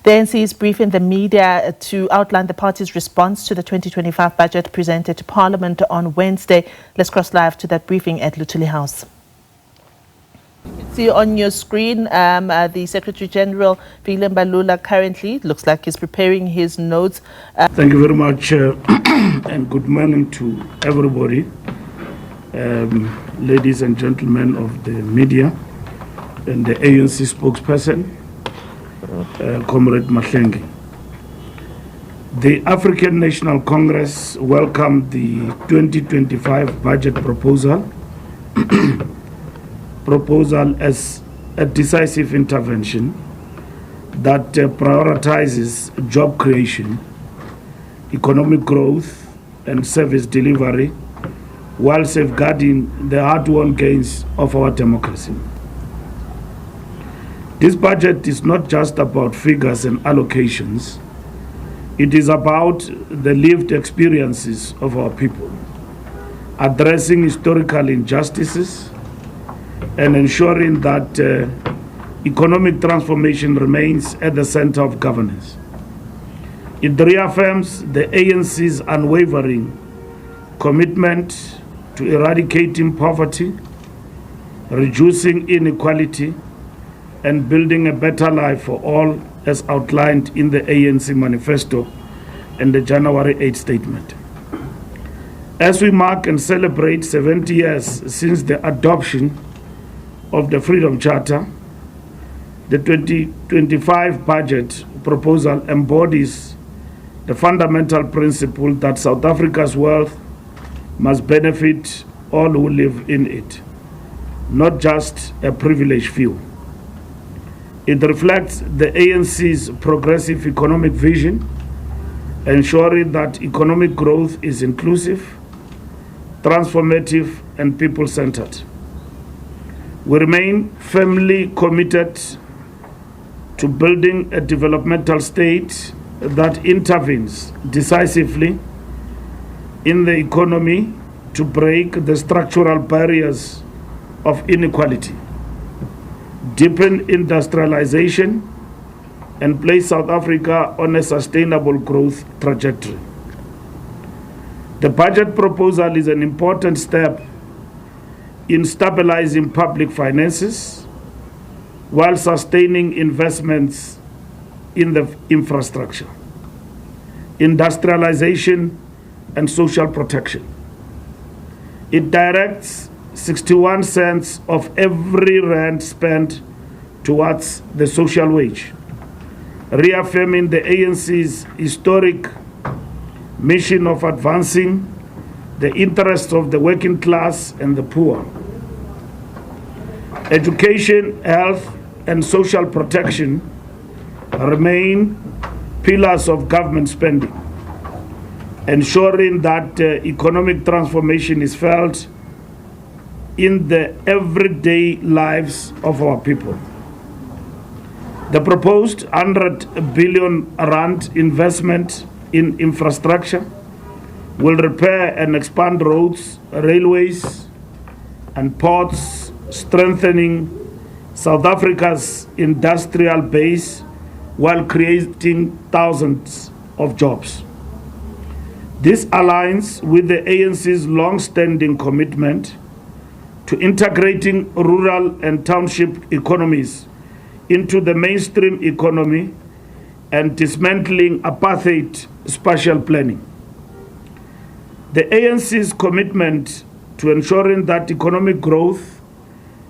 The ANC is briefing the media to outline the party's response to the 2025 budget presented to Parliament on Wednesday. Let's cross live to that briefing at Luthuli House. See on your screen the Secretary General, Mbalula, currently looks like he's preparing his notes. Thank you very much and good morning to everybody, ladies and gentlemen of the media and the ANC spokesperson, Comrade Mahlengi. The African National Congress welcomed the 2025 budget proposal as a decisive intervention that prioritizes job creation, economic growth, and service delivery while safeguarding the hard-won gains of our democracy. This budget is not just about figures and allocations. It is about the lived experiences of our people, addressing historical injustices and ensuring that economic transformation remains at the center of governance. It reaffirms the ANC's unwavering commitment to eradicating poverty, reducing inequality, and building a better life for all, as outlined in the ANC manifesto and the January 8 statement. As we mark and celebrate 70 years since the adoption of the Freedom Charter, the 2025 budget proposal embodies the fundamental principle that South Africa's wealth must benefit all who live in it, not just a privileged few. It reflects the ANC's progressive economic vision, ensuring that economic growth is inclusive, transformative, and people-centered. We remain firmly committed to building a developmental state that intervenes decisively in the economy to break the structural barriers of inequality, deepen industrialization, and place South Africa on a sustainable growth trajectory. The budget proposal is an important step in stabilizing public finances while sustaining investments in the infrastructure, industrialization, and social protection. It directs 61 cents of every rand spent towards the social wage, reaffirming the ANC's historic mission of advancing the interests of the working class and the poor. Education, health, and social protection remain pillars of government spending, ensuring that economic transformation is felt in the everyday lives of our people. The proposed 100 billion rand investment in infrastructure will repair and expand roads, railways, and ports, strengthening South Africa's industrial base while creating thousands of jobs. This aligns with the ANC's long-standing commitment to integrating rural and township economies into the mainstream economy and dismantling apartheid spatial planning. The ANC's commitment to ensuring that economic growth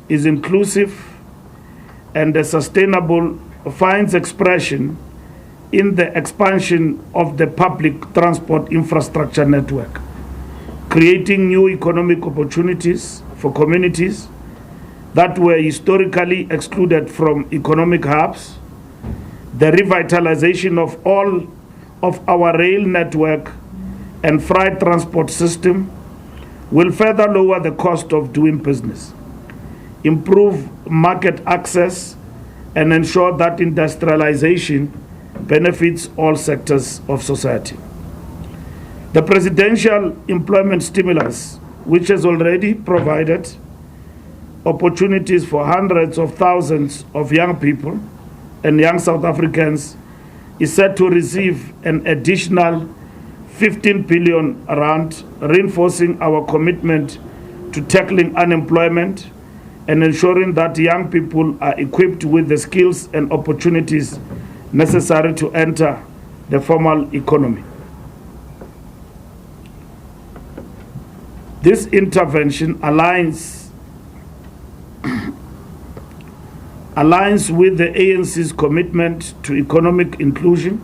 is inclusive and sustainable finds expression in the expansion of the public transport infrastructure network, creating new economic opportunities for communities that were historically excluded from economic hubs. The revitalization of all of our rail network and freight transport system will further lower the cost of doing business, improve market access, and ensure that industrialization benefits all sectors of society. The presidential employment stimulus, which has already provided opportunities for hundreds of thousands of young people and young South Africans, is set to receive an additional 15 billion rand, reinforcing our commitment to tackling unemployment and ensuring that young people are equipped with the skills and opportunities necessary to enter the formal economy. This intervention aligns with the ANC's commitment to economic inclusion,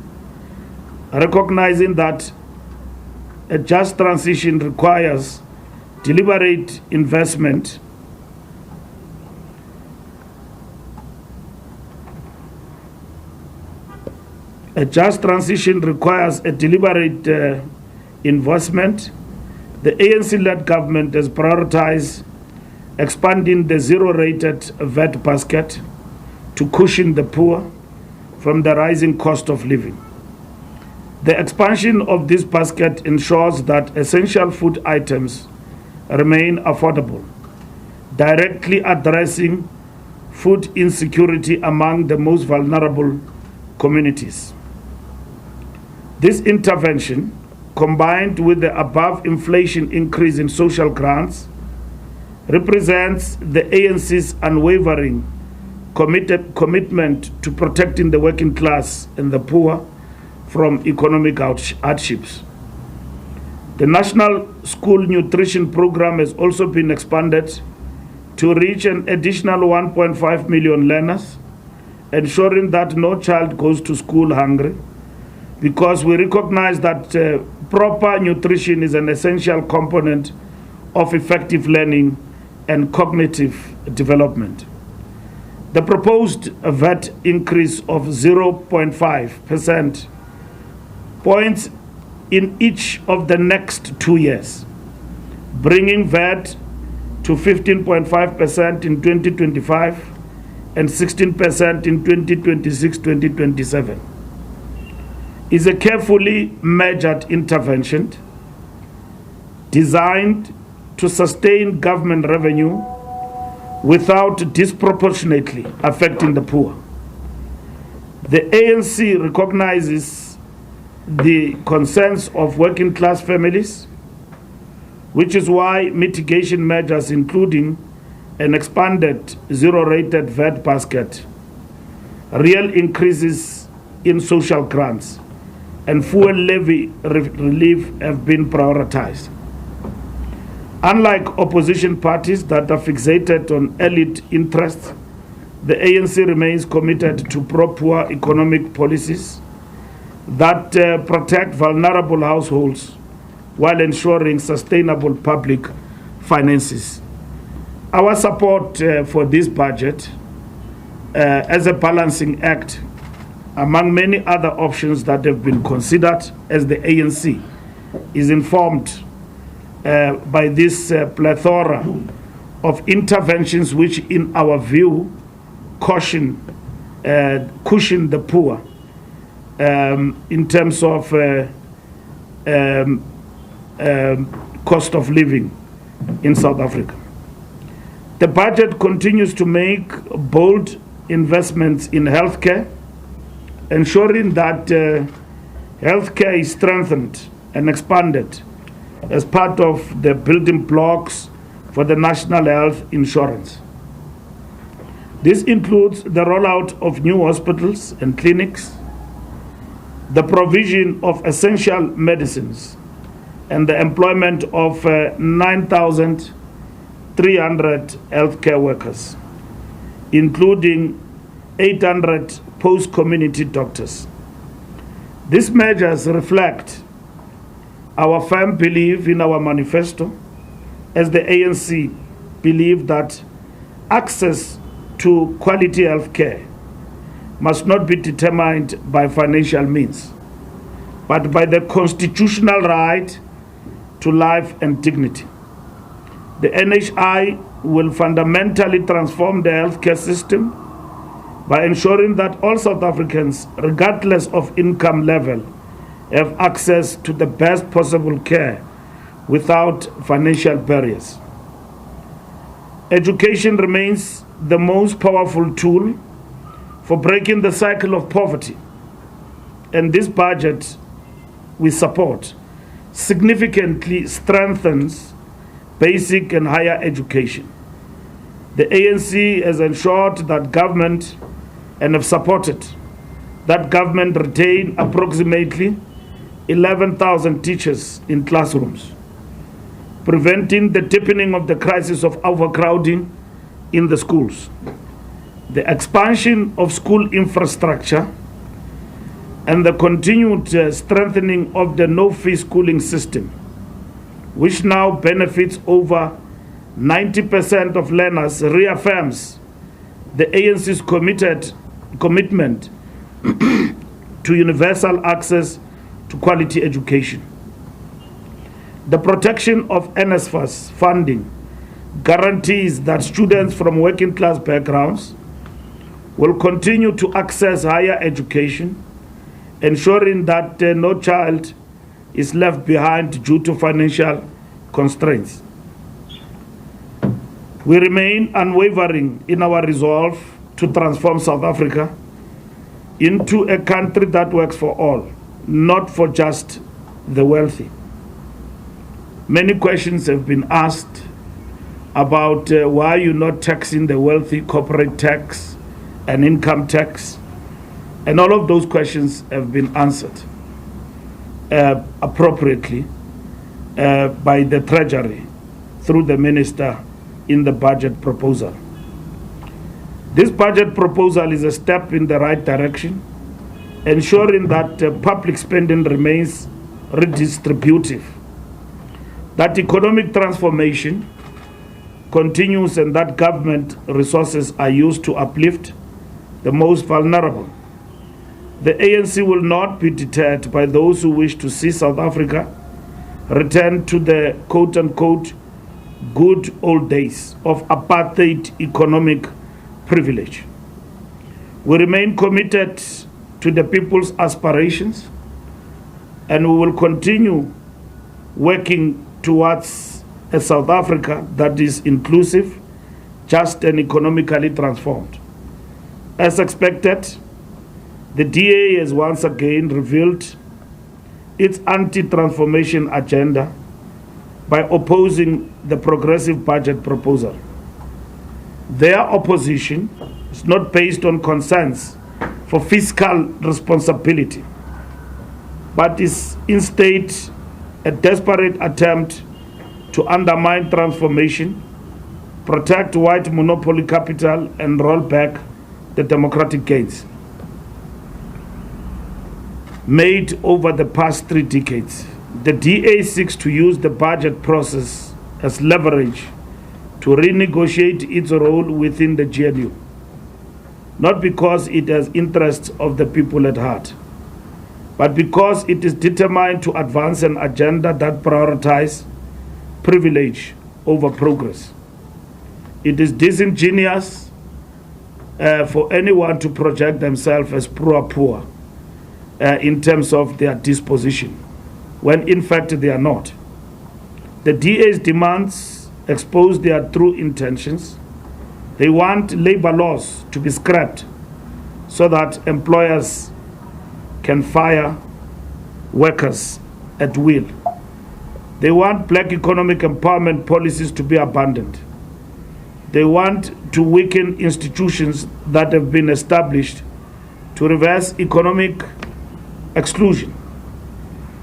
recognizing that a just transition requires deliberate investment investment. The ANC-led government has prioritized expanding the zero-rated VAT basket to cushion the poor from the rising cost of living. The expansion of this basket ensures that essential food items remain affordable, directly addressing food insecurity among the most vulnerable communities. This intervention, combined with the above inflation increase in social grants, represents the ANC's unwavering commitment to protecting the working class and the poor from economic hardships. The National School Nutrition Program has also been expanded to reach an additional 1.5 million learners, ensuring that no child goes to school hungry, because we recognize that proper nutrition is an essential component of effective learning and cognitive development. The proposed VAT increase of 0.5% points in each of the next 2 years, bringing VAT to 15.5% in 2025 and 16% in 2026-2027. Is a carefully measured intervention designed to sustain government revenue without disproportionately affecting the poor. The ANC recognizes the concerns of working class families, which is why mitigation measures including an expanded zero-rated VAT basket, real increases in social grants, and fuel levy relief have been prioritized. Unlike opposition parties that are fixated on elite interests, the ANC remains committed to pro-poor economic policies that protect vulnerable households while ensuring sustainable public finances. Our support for this budget as a balancing act among many other options that have been considered as the ANC is informed by this plethora of interventions which, in our view, cushion the poor in terms of cost of living in South Africa. The budget continues to make bold investments in healthcare, ensuring that healthcare is strengthened and expanded as part of the building blocks for the national health insurance. This includes the rollout of new hospitals and clinics, the provision of essential medicines, and the employment of 9,300 healthcare workers, including 800 post-community doctors. These measures reflect our firm belief in our manifesto, as the ANC believe that access to quality health care must not be determined by financial means, but by the constitutional right to life and dignity. The NHI will fundamentally transform the healthcare system by ensuring that all South Africans, regardless of income level, have access to the best possible care without financial barriers. Education remains the most powerful tool for breaking the cycle of poverty and this budget we support significantly strengthens basic and higher education. The ANC has ensured that government and have supported that government retain approximately 11,000 teachers in classrooms, preventing the deepening of the crisis of overcrowding in the schools. The expansion of school infrastructure and the continued strengthening of the no-fee schooling system, which now benefits over 90% of learners, reaffirms the ANC's commitment to universal access to quality education. The protection of NSFAS funding guarantees that students from working class backgrounds will continue to access higher education, ensuring that no child is left behind due to financial constraints. We remain unwavering in our resolve to transform South Africa into a country that works for all, not for just the wealthy. Many questions have been asked about why you're not taxing the wealthy, corporate tax and income tax, and all of those questions have been answered appropriately by the Treasury through the Minister in the budget proposal. This budget proposal is a step in the right direction, ensuring that public spending remains redistributive, that economic transformation continues, and that government resources are used to uplift the most vulnerable. The ANC will not be deterred by those who wish to see South Africa return to the quote-unquote good old days of apartheid economic privilege. We remain committed to the people's aspirations, and we will continue working towards a South Africa that is inclusive, just, and economically transformed. As expected, the DA has once again revealed its anti-transformation agenda by opposing the progressive budget proposal. Their opposition is not based on concerns for fiscal responsibility, but is instead a desperate attempt to undermine transformation, protect white monopoly capital, and roll back the democratic gains made over the past 3 decades. The DA seeks to use the budget process as leverage to renegotiate its role within the GNU, not because it has interests of the people at heart, but because it is determined to advance an agenda that prioritizes privilege over progress. It is disingenuous for anyone to project themselves as poor in terms of their disposition, when in fact they are not. The DA's demands expose their true intentions. They want labor laws to be scrapped so that employers can fire workers at will. They want black economic empowerment policies to be abandoned. They want to weaken institutions that have been established to reverse economic exclusion.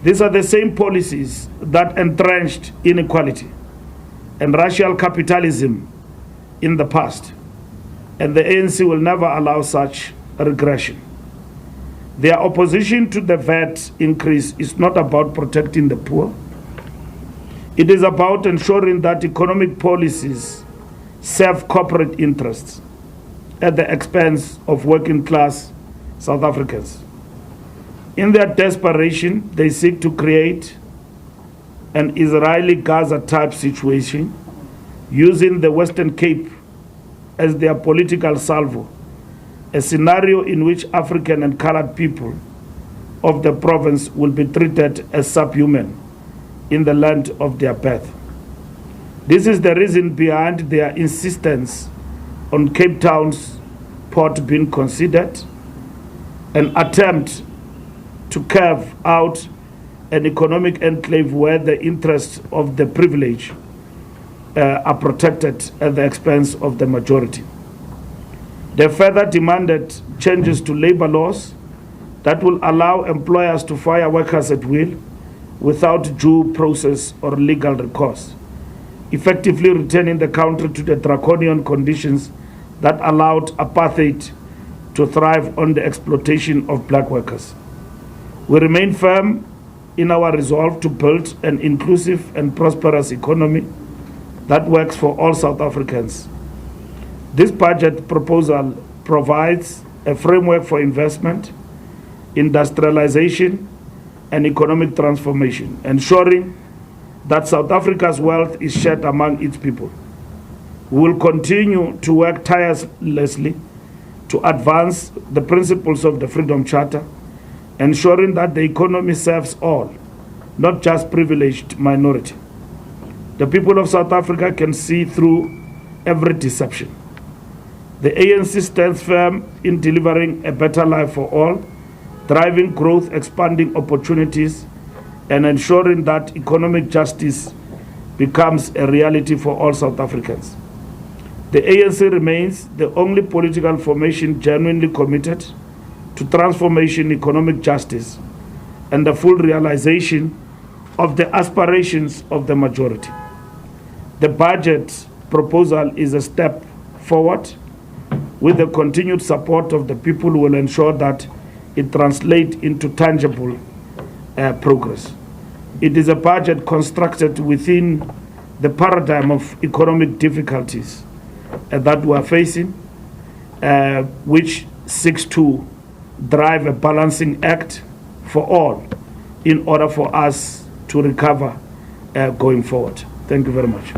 These are the same policies that entrenched inequality and racial capitalism in the past, and the ANC will never allow such regression. Their opposition to the VAT increase is not about protecting the poor. It is about ensuring that economic policies serve corporate interests at the expense of working class South Africans. In their desperation, they seek to create an Israeli Gaza type situation, using the Western Cape as their political salvo, a scenario in which African and colored people of the province will be treated as subhuman in the land of their birth. This is the reason behind their insistence on Cape Town's port being considered, an attempt to carve out an economic enclave where the interests of the privileged are protected at the expense of the majority. They further demanded changes to labor laws that will allow employers to fire workers at will without due process or legal recourse, effectively returning the country to the draconian conditions that allowed apartheid to thrive on the exploitation of black workers. We remain firm in our resolve to build an inclusive and prosperous economy that works for all South Africans. This budget proposal provides a framework for investment, industrialization, and economic transformation, ensuring that South Africa's wealth is shared among its people. We will continue to work tirelessly to advance the principles of the Freedom Charter, ensuring that the economy serves all, not just privileged minority. The people of South Africa can see through every deception. The ANC stands firm in delivering a better life for all, driving growth, expanding opportunities, and ensuring that economic justice becomes a reality for all South Africans. The ANC remains the only political formation genuinely committed to transformation, economic justice, and the full realization of the aspirations of the majority. The budget proposal is a step forward. With the continued support of the people, will ensure that it translates into tangible progress. It is a budget constructed within the paradigm of economic difficulties that we are facing, which seeks to drive a balancing act for all in order for us to recover going forward. Thank you very much.